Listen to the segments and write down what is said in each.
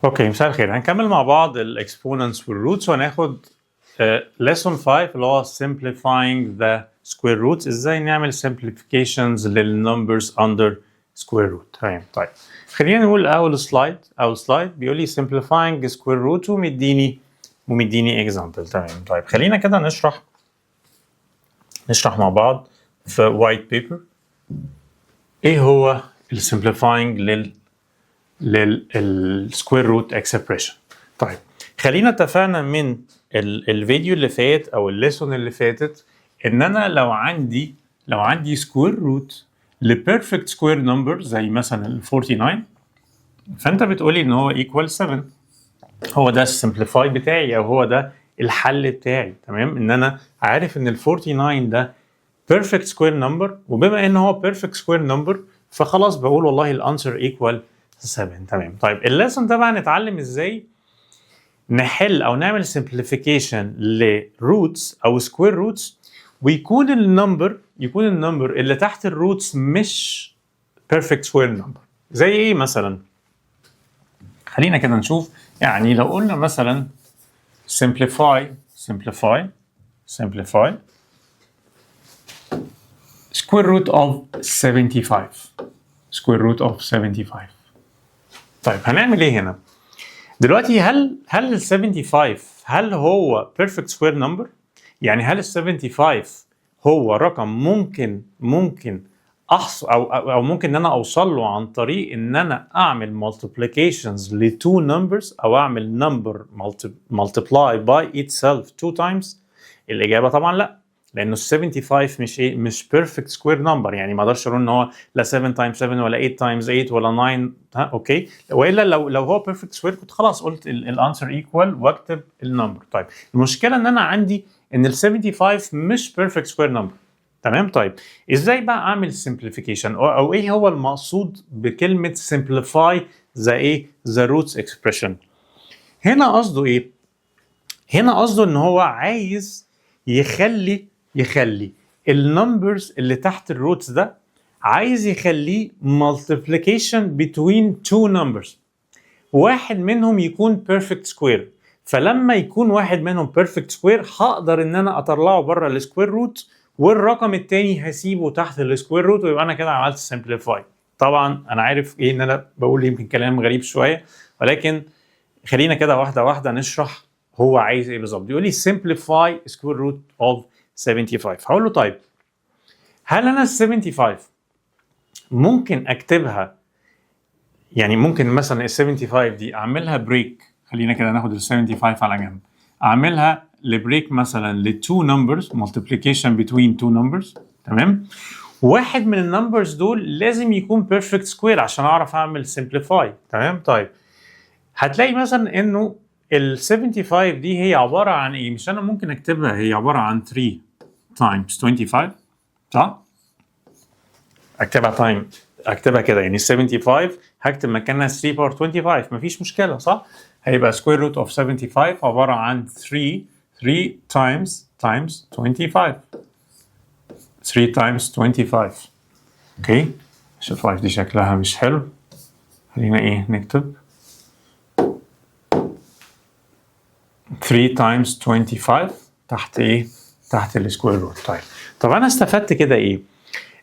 اوكي، مساء الخير. هنكمل مع بعض الاكسبوننتس والروتس وهناخد lesson 5 اللي هو simplifying the square roots. ازاي نعمل simplifications للنمبرز under square root. تمام. طيب خلينا نقول اول سلايد بيقول لي simplifying square root ومديني example. تمام. طيب خلينا كده نشرح مع بعض في white paper ايه هو simplifying للسكوير روت اكسبريشن. طيب خلينا اتفقنا من الفيديو اللي فات او الليسون اللي فاتت ان انا لو عندي سكوير روت لبيرفكت سكوير نمبر زي مثلا ال 49، فانت بتقولي ان هو ايكوال 7، هو ده السمبليفاي بتاعي او هو ده الحل بتاعي. تمام، ان انا عارف ان ال 49 ده بيرفكت سكوير نمبر، وبما ان هو بيرفكت سكوير نمبر فخلاص بقول والله الانسر ايكوال 7. تمام. طيب الليسون ده بقى نتعلم ازاي نحل او نعمل simplification لروتس او سكوير روتس ويكون النمبر اللي تحت الروتس مش perfect square number. زي ايه مثلا؟ خلينا كده نشوف. يعني لو قلنا مثلا simplify square root of 75. طيب هنعمل ايه هنا؟ دلوقتي هل ال 75 هل هو perfect square number؟ يعني هل ال 75 هو رقم ممكن احصل او ممكن ان انا اوصل له عن طريق ان انا اعمل multiplications ل two numbers او اعمل number multiply by itself two times؟ الاجابه طبعا لا، لانه ال 75 مش بيرفكت سكوير نمبر. يعني ما اقدرش اقول ان هو لا 7 تايمز 7 ولا 8 تايمز 8 ولا 9. ها اوكي، والا لو هو بيرفكت سكوير كنت خلاص قلت الانسر ايكوال واكتب النمبر. طيب المشكله ان انا عندي ان ال 75 مش بيرفكت سكوير نمبر. تمام. طيب ازاي بقى اعمل سمبليفيكيشن او ايه هو المقصود بكلمه simplify the roots expression؟ هنا قصده ايه؟ هنا قصده ان هو عايز يخلي النمبرز اللي تحت الروتس ده، عايز يخليه multiplication between two numbers، واحد منهم يكون perfect square. فلما يكون واحد منهم perfect square هقدر ان انا اطلعه بره السكوير روت، والرقم التاني هسيبه تحت السكوير روت، ويبقى انا كده عملت simplify. طبعا انا عارف ايه ان انا بقول يمكن كلام غريب شويه، ولكن خلينا كده واحده نشرح هو عايز ايه بالظبط. يقول لي simplify square root of 75. هقول له طيب هل انا ال 75 ممكن اكتبها، يعني ممكن مثلا ال 75 دي اعملها بريك؟ خلينا كده ناخد ال 75 على جنب، اعملها لبريك مثلا ل two numbers multiplication between two numbers. تمام، واحد من النمبرز دول لازم يكون perfect square عشان اعرف اعمل simplify. تمام. طيب هتلاقي مثلا انه ال 75 دي هي عباره عن ايه؟ مش انا ممكن اكتبها هي عباره عن 3 times 25، صح؟ اكتبها كده، يعني 75 هكتب مكانها 3 باور 25، مفيش مشكله، صح؟ هيبقى square root of 75 عباره عن 3 times 25. 3 times 25. اوكي، عشان 5 دي شكلها مش حلو، خلينا نكتب 3 times 25 تحت السكوير روت. طب انا استفدت كده ايه؟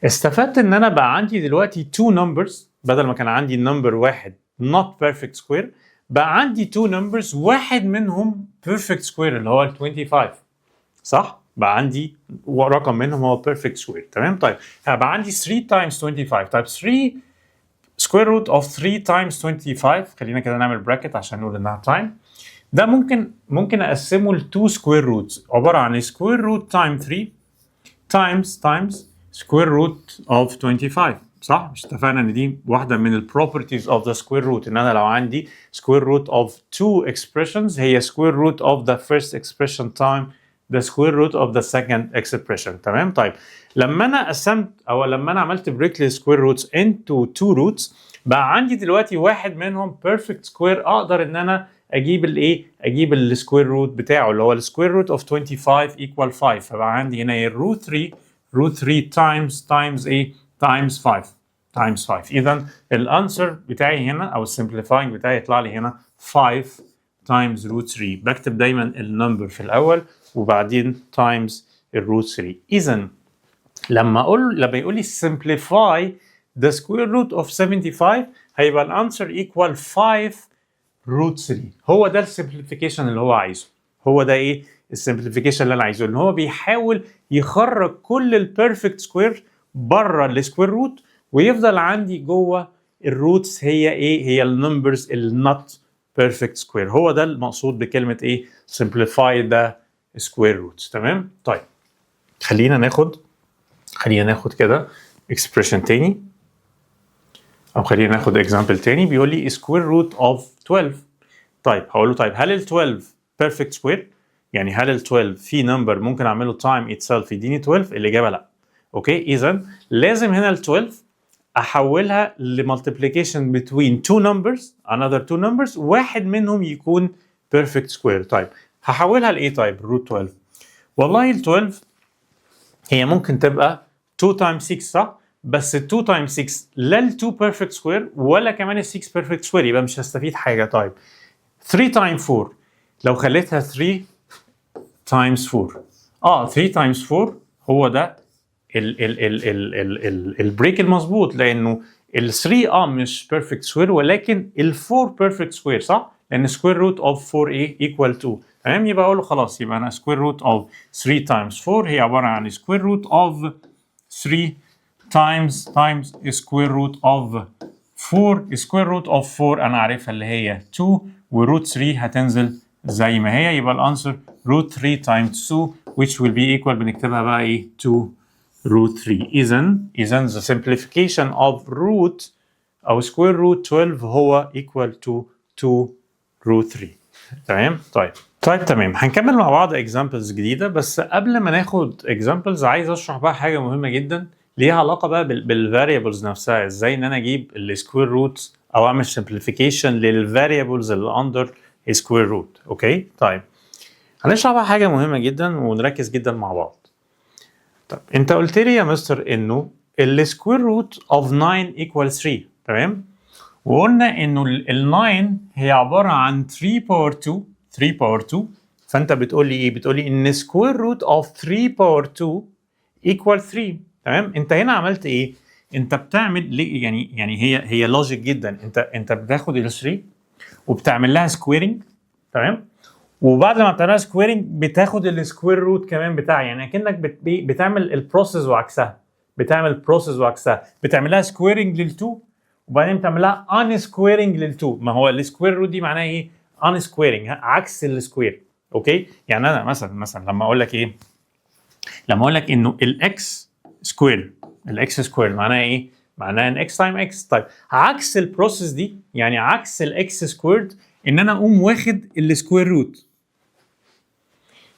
استفدت ان انا بقى عندي دلوقتي two numbers، بدل ما كان عندي النمبر واحد not perfect square بقى عندي two numbers واحد منهم perfect square اللي هو ال 25، صح؟ بقى عندي رقم منهم هو perfect square. تمام. طيب هبقى عندي 3 times 25. طيب 3 square root of 3 times 25، خلينا كده نعمل bracket عشان نقول انها time. ده ممكن اقسمه ل 2 square roots عباره عن square root times 3 times square root of 25، صح؟ مش اتفقنا ان دي واحده من البروبرتيز of the square root، ان انا لو عندي square root of two expressions هي square root of the first expression time the square root of the second expression. تمام. طيب لما انا قسمت او لما انا عملت بريك للسكوير روتس into two roots بقى عندي دلوقتي واحد منهم perfect square، اقدر ان انا اجيب السكوير روت بتاعه اللي هو السكوير روت of 25 equal 5. فبقى عندي هنا root 3 times times 5 times 5. اذا الانسر بتاعي هنا او السمبليفاينج بتاعي يطلع لي هنا 5 times root 3. بكتب دايما النمبر في الاول وبعدين times الروت 3. اذا لما يقول لي simplify the square root of 75 هيبقى الانسر equal 5 root 3. هو ده السمبليفيكيشن اللي هو عايزه. هو ده ايه السمبليفيكيشن اللي انا عايزه؟ ان هو بيحاول يخرج كل البيرفكت سكوير بره السكوير روت ويفضل عندي جوه الروتس هي ايه؟ هي النمبرز النوت بيرفكت سكوير. هو ده المقصود بكلمه ايه؟ simplify the square roots. تمام؟ طيب خلينا ناخد كده expression تاني او خلينا ناخد example تاني. بيقول لي square root of 12. طيب هقول له طيب هل ال 12 perfect square؟ يعني هل ال 12 في نمبر ممكن اعمله time itself يديني 12؟ الاجابه لا. اوكي اذا لازم هنا ال 12 احولها لمالتيبليكيشن between two numbers another two numbers واحد منهم يكون perfect square. طيب هحولها لايه؟ طيب root 12 والله ال 12 هي ممكن تبقى 2 times 6 صح؟ بس 2 times 6 لا ال 2 perfect square ولا كمان ال 6 perfect square يبقى مش هستفيد حاجه. طيب 3 times 4 لو خليتها 3 times 4 3 times 4 هو ده البريك المظبوط لانه ال 3 مش perfect square ولكن ال 4 perfect square صح؟ لان square root of 4 ايه equal 2. تمام يبقى اقول له خلاص يبقى انا square root of 3 times 4 هي عباره عن square root of 3 times square root of 4. square root of 4 انا عارفها اللي هي 2 وروت 3 هتنزل زي ما هي يبقى الانسر root 3 times 2 which will be equal بنكتبها بقى ايه 2 root 3. اذا the simplification of root او square root 12 هو equal to 2 root 3. تمام طيب تمام هنكمل مع بعض examples جديده. بس قبل ما ناخد examples عايز اشرح بقى حاجه مهمه جدا ليها علاقه بقى بالفاريبلز نفسها. ازاي ان انا اجيب السكوير روت او اعمل simplification للفاريبلز اللي under سكوير روت. اوكي طيب هنشرح بقى حاجه مهمه جدا ونركز جدا مع بعض. طب انت قلت لي يا مستر انه السكوير روت اوف 9 equal 3. تمام وقلنا انه ال 9 هي عباره عن 3 باور 2 فانت بتقول لي ايه؟ بتقول لي ان سكوير روت اوف 3 باور 2 equal 3. تمام انت هنا عملت ايه؟ انت بتعمل ليه يعني هي لوجيك جدا. انت بتاخد ال 3 وبتعمل لها سكويرنج. تمام وبعد ما بتعملها سكويرنج بتاخد السكوير روت كمان بتاعها. يعني اكنك بتعمل البروسيس وعكسها. بتعمل لها سكويرنج لل 2 وبعدين بتعمل لها ان سكويرنج لل 2. ما هو السكوير روت دي معناها ايه؟ ان سكويرنج عكس السكوير. اوكي يعني انا مثلا لما اقول لك ايه؟ لما اقول لك انه الاكس سكوير معناها ايه؟ معناها ان اكس تايم اكس. طيب عكس البروسيس دي يعني عكس الاكس سكويرد ان انا اقوم واخد السكوير روت.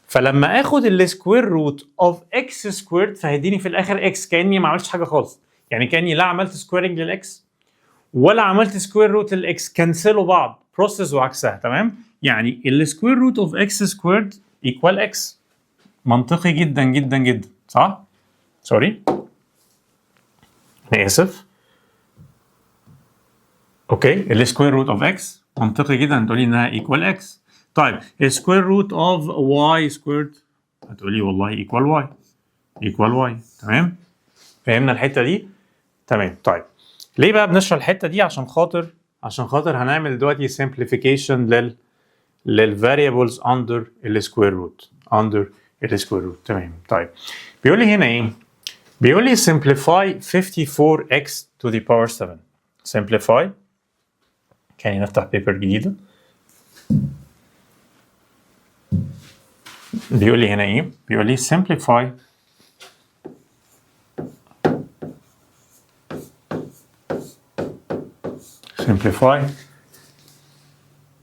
فلما اخد السكوير روت اوف اكس سكويرد فهيديني في الاخر اكس كاني ما عملتش حاجه خالص. يعني كاني لا عملت سكويرنج للاكس ولا عملت سكوير روت للاكس. كنسلوا بعض بروسيس وعكسها. تمام يعني السكوير روت اوف اكس سكويرد ايكوال اكس. منطقي جدا جدا جدا صح؟ سوري انا اسف. اوكي السكوير روت اوف اكس منطقي جدا تقولي انها ايكوال اكس. طيب السكوير روت اوف واي سكويرد هتقولي والله ايكوال واي. تمام فهمنا الحته دي؟ تمام طيب ليه بقى بنشرح الحته دي؟ عشان خاطر هنعمل دلوقتي simplification للفاريبلز under السكوير روت تمام طيب بيقول لي هنا ايه؟ بيقول لي simplify 54x to the power 7. simplify كان نفتح بيبر جديدة. بيقول لي هنا ايه؟ بيقول لي simplify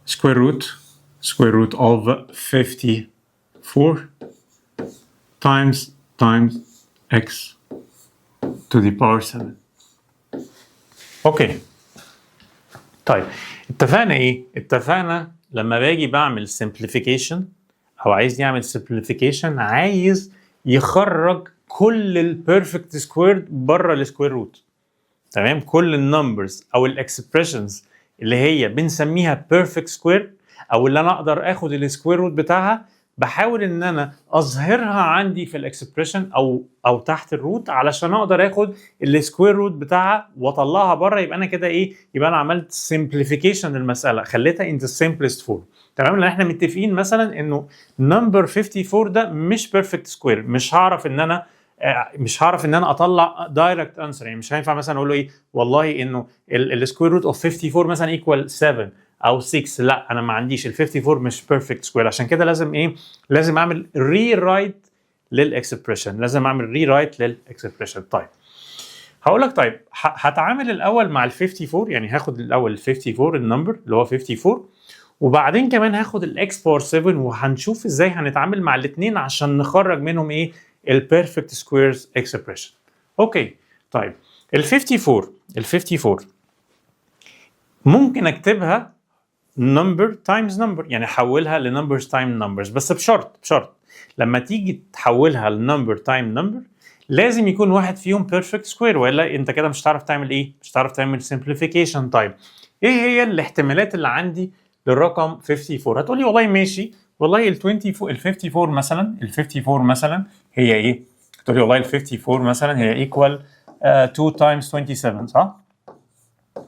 square root of 54 times x to the power 7. اوكي طيب اتفقنا ايه؟ اتفقنا لما باجي بعمل simplification او عايز يعمل simplification عايز يخرج كل البيرفكت سكويرد بره السكوير روت. تمام، كل النمبرز او الاكسبريشنز اللي هي بنسميها بيرفكت سكوير او اللي انا اقدر اخد السكوير روت بتاعها، بحاول ان انا اظهرها عندي في الاكسبريشن او تحت الروت علشان اقدر اخد السكوير روت بتاعها واطلعها بره. يبقى انا كده ايه؟ يبقى انا عملت سمبليفيكيشن للمساله، خليتها ان ذا سمبلست فورم. تمام، لان احنا متفقين مثلا انه نمبر 54 ده مش بيرفكت سكوير، مش هعرف ان انا اطلع دايركت انسر. يعني مش هينفع مثلا اقول له ايه والله انه السكوير روت اوف 54 مثلا ايكوال 7 او 6. لا، انا ما عنديش ال 54 مش بيرفكت سكوير، عشان كده لازم ايه؟ لازم اعمل ري رايت للاكسبريشن، لازم اعمل ري رايت للاكسبريشن. طيب هقول لك، طيب هتعامل الاول مع ال 54، يعني هاخد الاول ال 54 النمبر اللي هو 54، وبعدين كمان هاخد الاكس باور 7 وهنشوف ازاي هنتعامل مع الاثنين عشان نخرج منهم ايه؟ البيرفكت سكويرز اكسبريشن. اوكي، طيب ال 54 ممكن اكتبها نمبر تايمز نمبر، يعني احولها لنمبرز تايم نمبرز، بس بشرط لما تيجي تحولها لنمبر تايم نمبر لازم يكون واحد فيهم بيرفكت سكوير، والا انت كده مش هتعرف تعمل ايه؟ مش هتعرف تعمل سمبليفيكيشن. طيب ايه هي الاحتمالات اللي عندي للرقم 54؟ هتقولي والله ماشي، والله ال 54 مثلا، ال 54 مثلا هي ايه؟ تقولي والله ال 54 مثلا هي ايكوال 2 تايمز 27، صح؟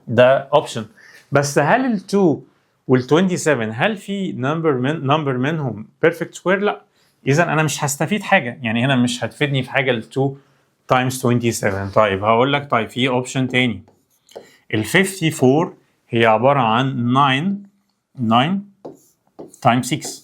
ده اوبشن. بس هل ال 2 وال 27 هل في نمبر منهم بيرفكت سكوير؟ لا. اذا انا مش هستفيد حاجه، يعني هنا مش هتفيدني في حاجه ال 2 تايمز 27. طيب هقول لك، طيب في اوبشن تاني. ال 54 هي عباره عن 9 تايمز 6.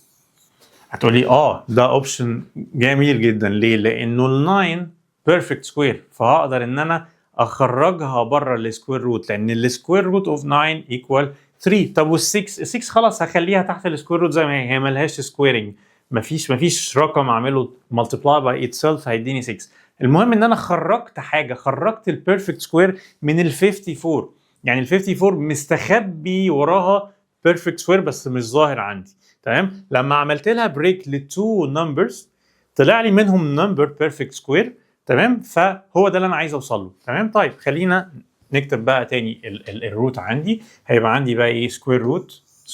هتقولي ده اوبشن جميل جدا. ليه؟ لانه ال 9 بيرفكت سكوير، فهقدر ان انا اخرجها بره السكوير روت، لان السكوير روت اوف 9 ايكوال 3. طب وال 6 خلاص هخليها تحت السكوير روت زي ما هي ملهاش سكويرنج، مفيش رقم اعمله ملتبلاي باي اتسيلف هيديني 6. المهم ان انا خرجت حاجه، خرجت البيرفكت سكوير من ال 54. يعني ال 54 مستخبي وراها بيرفكت سكوير بس مش ظاهر عندي. تمام، لما عملت لها بريك لتو نمبرز طلع لي منهم نمبر بيرفكت سكوير. تمام، فهو ده اللي انا عايز اوصل له. تمام، طيب خلينا نكتب بقى تاني الروت عندي. هيبقى عندي بقى ايه؟ سكوير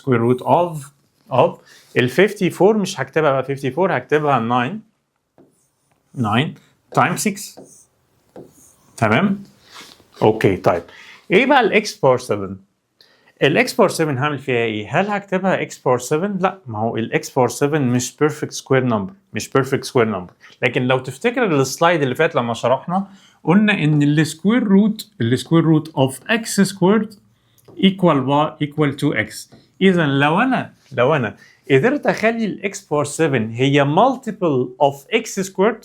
روت اوف ال 54. مش هكتبها بقى 54، هكتبها 9 تايمز 6. تمام، اوكي. طيب ايه بقى الاكس باور 7؟ الاكس باور 7 هعمل فيها ايه؟ هل هكتبها اكس باور 7؟ لا، ما هو الاكس باور 7 مش بيرفكت سكوير نمبر، لكن لو تفتكر السلايد اللي فات لما شرحنا قلنا ان السكوير روت اوف اكس سكويرد ايكوال تو اكس. اذا لو انا قدرت اخلي الاكس باور 7 هي مالتيبل اوف اكس سكويرد،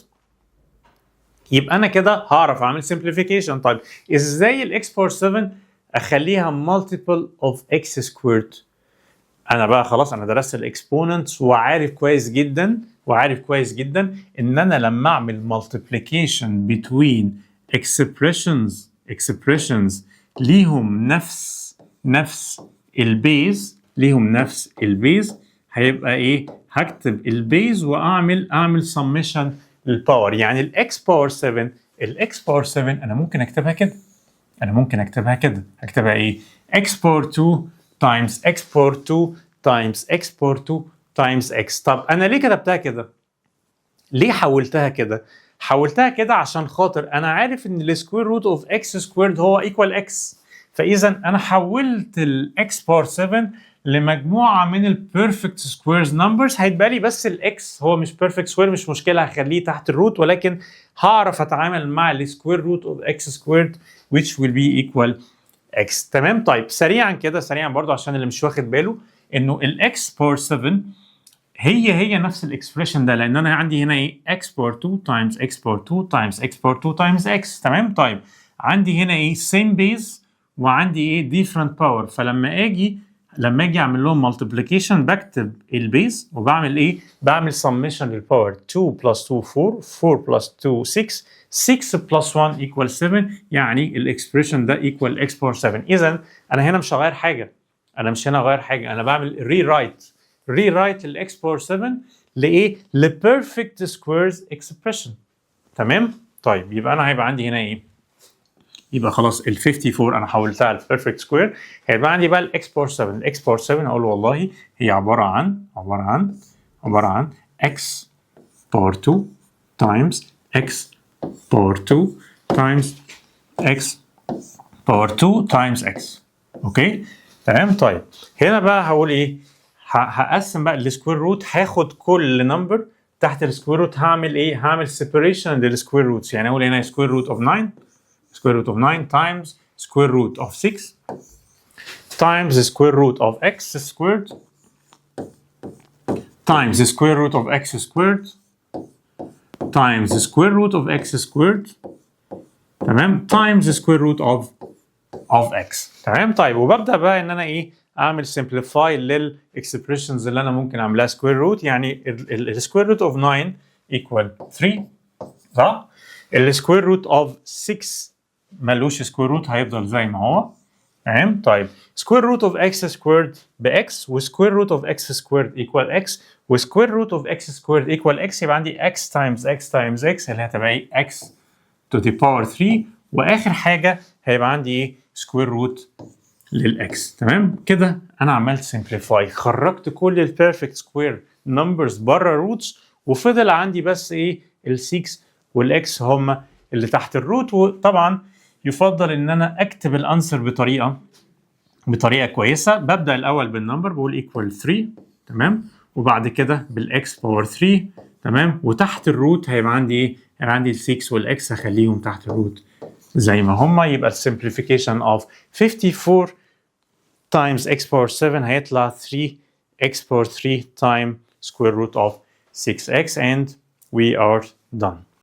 يبقى انا كده هعرف اعمل سمبليفيكيشن. طيب ازاي الاكس باور 7 اخليها مالتيبل اوف اكس سكويرد؟ انا بقى خلاص انا درست الاكسبوننتس وعارف كويس جدا ان انا لما اعمل مالتيبليكيشن بتوين expressions ليهم نفس البيز هيبقى ايه؟ هكتب البيز واعمل سميشن للباور. يعني الاكس باور 7 انا ممكن اكتبها كده، هكتبها ايه؟ x باور 2 times x باور 2 times x باور 2 times x. طب انا ليه كتبتها كده؟ ليه حولتها كده عشان خاطر انا عارف ان السكوير روت اوف x سكويرد هو ايكوال x. فاذا انا حولت الاكس باور 7 لمجموعه من البيرفكت سكويرز نمبرز. هيتبقى لي بس الاكس هو مش بيرفكت سكوير، مش مشكله، هخليه تحت الروت، ولكن هعرف اتعامل مع السكوير روت اوف x سكويرد which will be equal x. تمام، طيب سريعا برضو عشان اللي مش واخد باله انه الاكس باور 7 هي نفس الاكسبريشن ده، لان انا عندي هنا ايه؟ x باور 2 times x باور 2 times x باور 2 times x. تمام، طيب عندي هنا ايه؟ same base وعندي ايه؟ different power. فلما اجي اعمل لهم multiplication بكتب البيز وبعمل ايه؟ بعمل summation للباور. 2 plus 2 4 plus 2 6 plus 1 equal 7. يعني الاكسبريشن ده equal x باور 7. اذا انا هنا مش هغير حاجه، انا بعمل ري رايت الاكس باور 7 لايه؟ لبيرفكت سكويرز اكسبريشن. تمام، طيب يبقى انا هيبقى عندي هنا ايه؟ يبقى خلاص ال 54 انا حولتها ل perfect square. هيبقى عندي بقى الاكس باور 7. الاكس باور 7 اقول والله هي عباره عن x باور 2 times x باور 2 times x باور 2 times x. اوكي تمام. طيب هنا بقى هقول ايه؟ هقسم بقى السكوير روت، هاخد كل نمبر تحت السكوير روت هعمل ايه؟ هعمل separation للسكوير روتس. يعني اقول هنا سكوير روت اوف 9 times square root of 6 times the square root of x squared times the square root of x squared times the square root of x squared تمام times the square root of x. تمام. طيب وببدا بقى ان انا ايه؟ اعمل simplify للاكسبريشنز اللي انا ممكن اعملها سكوير روت. يعني السكوير روت اوف 9 equal 3 صح؟ السكوير روت اوف 6 ملوش سكوير روت، هيفضل زي ما هو. تمام. طيب سكوير روت اوف اكس سكويرد باكس، وسكوير روت اوف اكس سكويرد ايكوال اكس، وسكوير روت اوف اكس سكويرد ايكوال اكس. يبقى عندي اكس تايمز اكس تايمز اكس اللي هتبقى ايه؟ اكس تو ذا باور 3. واخر حاجه هيبقى عندي ايه؟ سكوير روت للاكس. تمام كده انا عملت سمبليفاي، خرجت كل البيرفكت سكوير نمبرز بره روتس، وفضل عندي بس ايه؟ ال6 والاكس هم اللي تحت الروت. وطبعا يفضل ان انا اكتب الانسر بطريقه كويسه. ببدا الاول بالنمبر بقول ايكوال 3 تمام، وبعد كده بالاكس باور 3 تمام، وتحت الروت هيبقى عندي ايه؟ هيبقى عندي ال6 والاكس هخليهم تحت الروت زي ما هما. يبقى السمبليفيكيشن اوف 54 times x باور 7 هيطلع 3x باور 3 times square root of 6x and we are done.